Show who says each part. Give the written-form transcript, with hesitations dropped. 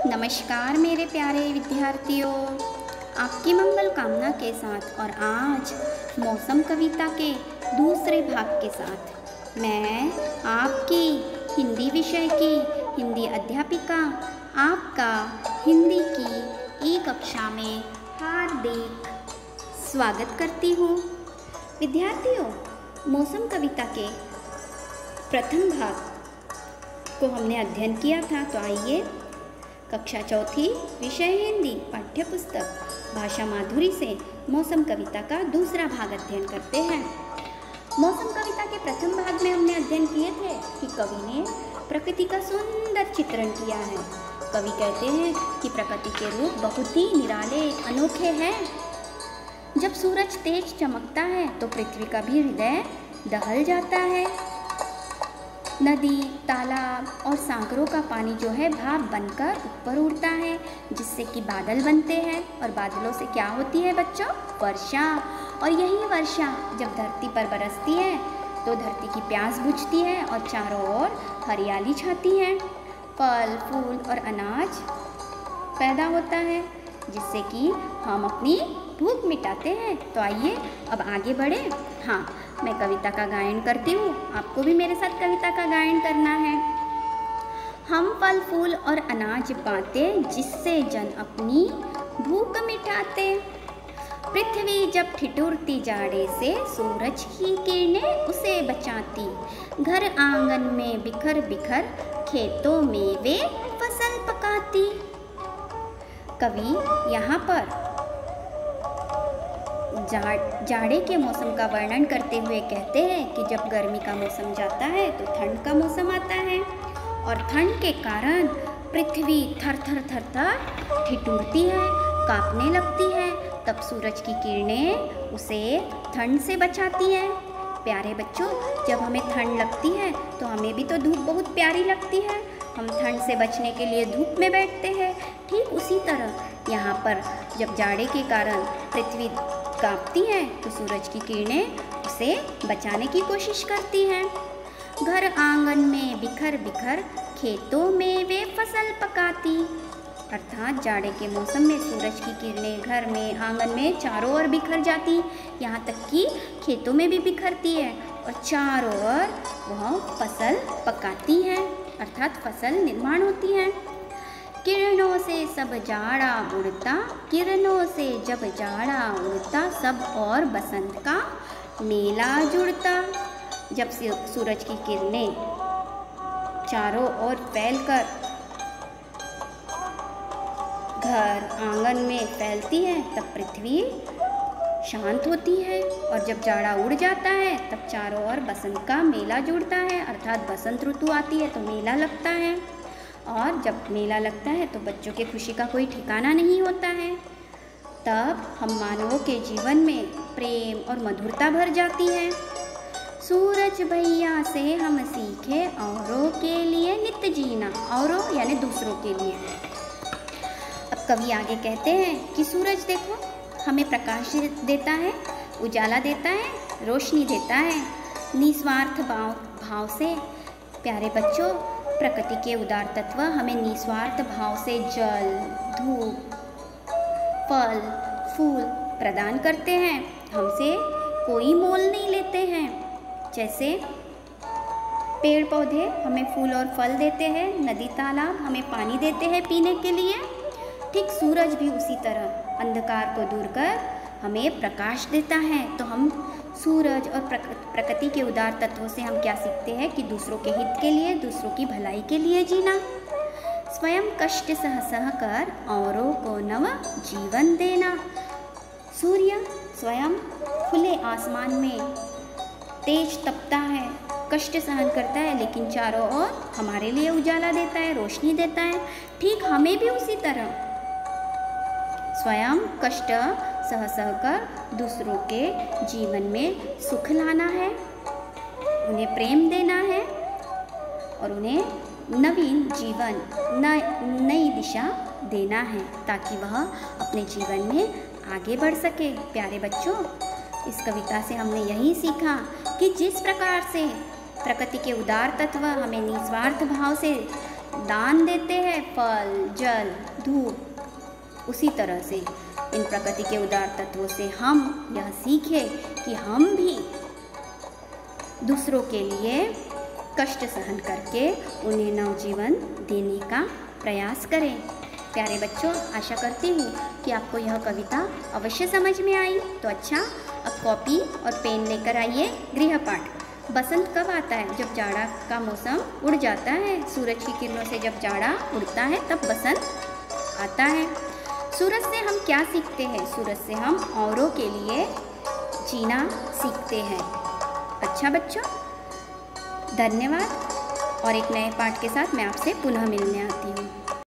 Speaker 1: नमस्कार मेरे प्यारे विद्यार्थियों, आपकी मंगल कामना के साथ और आज मौसम कविता के दूसरे भाग के साथ मैं आपकी हिंदी विषय की हिंदी अध्यापिका आपका हिंदी की कक्षा में हार्दिक स्वागत करती हूँ। विद्यार्थियों, मौसम कविता के प्रथम भाग को हमने अध्ययन किया था, तो आइए कक्षा चौथी विषय हिंदी पाठ्य पुस्तक भाषा माधुरी से मौसम कविता का दूसरा भाग अध्ययन करते हैं। मौसम कविता के प्रथम भाग में हमने अध्ययन किए थे कि कवि ने प्रकृति का सुंदर चित्रण किया है। कवि कहते हैं कि प्रकृति के रूप बहुत ही निराले अनोखे हैं। जब सूरज तेज चमकता है तो पृथ्वी का भी हृदय दहल जाता है। नदी, तालाब और सागरों का पानी जो है भाप बनकर ऊपर उड़ता है, जिससे कि बादल बनते हैं और बादलों से क्या होती है बच्चों? वर्षा। और यही वर्षा जब धरती पर बरसती है तो धरती की प्यास बुझती है और चारों ओर हरियाली छाती है। फल, फूल और अनाज पैदा होता है, जिससे कि हम अपनी भूख मिटाते हैं। तो आइए अब आगे बढ़े। हाँ, मैं कविता का गायन करती हूँ, आपको भी मेरे साथ कविता का गायन करना है। हम फल फूल और अनाज पाते, जिससे जन अपनी भूख मिटाते। पृथ्वी जब ठिठुरती जाड़े से, सूरज की किरणें उसे बचाती। घर आंगन में बिखर बिखर, खेतों में वे फसल पकाती। कवि यहाँ पर जाड़े के मौसम का वर्णन करते हुए कहते हैं कि जब गर्मी का मौसम जाता है तो ठंड का मौसम आता है, और ठंड के कारण पृथ्वी थर थर थर थर ठिठुरती है, कांपने लगती है। तब सूरज की किरणें उसे ठंड से बचाती हैं। प्यारे बच्चों, जब हमें ठंड लगती है तो हमें भी तो धूप बहुत प्यारी लगती है। हम ठंड से बचने के लिए धूप में बैठते हैं। ठीक उसी तरह यहाँ पर जब जाड़े के कारण पृथ्वी कांपती है तो सूरज की किरणें उसे बचाने की कोशिश करती हैं। घर आंगन में बिखर बिखर, खेतों में वे फसल पकाती। अर्थात जाड़े के मौसम में सूरज की किरणें घर में, आंगन में चारों ओर बिखर जाती, यहाँ तक कि खेतों में भी बिखरती है और चारों ओर वह फसल पकाती हैं, अर्थात फसल निर्माण होती है। किरणों से सब जाड़ा उड़ता, किरणों से जब जाड़ा उड़ता, सब और बसंत का मेला जुड़ता। जब सूरज की किरणें चारों ओर फैलकर घर आंगन में फैलती है तब पृथ्वी शांत होती है, और जब जाड़ा उड़ जाता है तब चारों ओर बसंत का मेला जुड़ता है, अर्थात बसंत ऋतु आती है तो मेला लगता है। और जब मेला लगता है तो बच्चों के खुशी का कोई ठिकाना नहीं होता है। तब हम मानवों के जीवन में प्रेम और मधुरता भर जाती है। सूरज भैया से हम सीखे, औरों के लिए नित्य जीना। औरों यानी दूसरों के लिए। अब कवि आगे कहते हैं कि सूरज देखो हमें प्रकाश देता है, उजाला देता है, रोशनी देता है, निस्वार्थ भाव से। प्यारे बच्चों, प्रकृति के उदार तत्व हमें निस्वार्थ भाव से जल, धूप, फल, फूल प्रदान करते हैं। हमसे कोई मोल नहीं लेते हैं। जैसे पेड़ पौधे हमें फूल और फल देते हैं, नदी तालाब हमें पानी देते हैं पीने के लिए, ठीक सूरज भी उसी तरह अंधकार को दूर कर हमें प्रकाश देता है। तो हम सूरज और प्रकृति के उदार तत्वों से हम क्या सीखते हैं कि दूसरों के हित के लिए, दूसरों की भलाई के लिए जीना। स्वयं कष्ट सह सह कर, औरों को नव जीवन देना। सूर्य स्वयं खुले आसमान में तेज तपता है, कष्ट सहन करता है, लेकिन चारों ओर हमारे लिए उजाला देता है, रोशनी देता है। ठीक हमें भी उसी तरह स्वयं कष्ट सह सहकर दूसरों के जीवन में सुख लाना है, उन्हें प्रेम देना है और उन्हें नवीन जीवन, नई दिशा देना है, ताकि वह अपने जीवन में आगे बढ़ सके। प्यारे बच्चों, इस कविता से हमने यही सीखा कि जिस प्रकार से प्रकृति के उदार तत्व हमें निस्वार्थ भाव से दान देते हैं फल, जल, धूप। उसी तरह से इन प्रकृति के उदार तत्वों से हम यह सीखें कि हम भी दूसरों के लिए कष्ट सहन करके उन्हें नवजीवन देने का प्रयास करें। प्यारे बच्चों, आशा करती हूँ कि आपको यह कविता अवश्य समझ में आई। तो अच्छा, अब कॉपी और पेन लेकर आइए गृहपाठ। बसंत कब आता है? जब जाड़ा का मौसम उड़ जाता है। सूरज की किरणों से जब जाड़ा उड़ता है तब बसंत आता है। सूरज से हम क्या सीखते हैं? सूरज से हम औरों के लिए जीना सीखते हैं। अच्छा बच्चों, धन्यवाद। और एक नए पाठ के साथ मैं आपसे पुनः मिलने आती हूँ।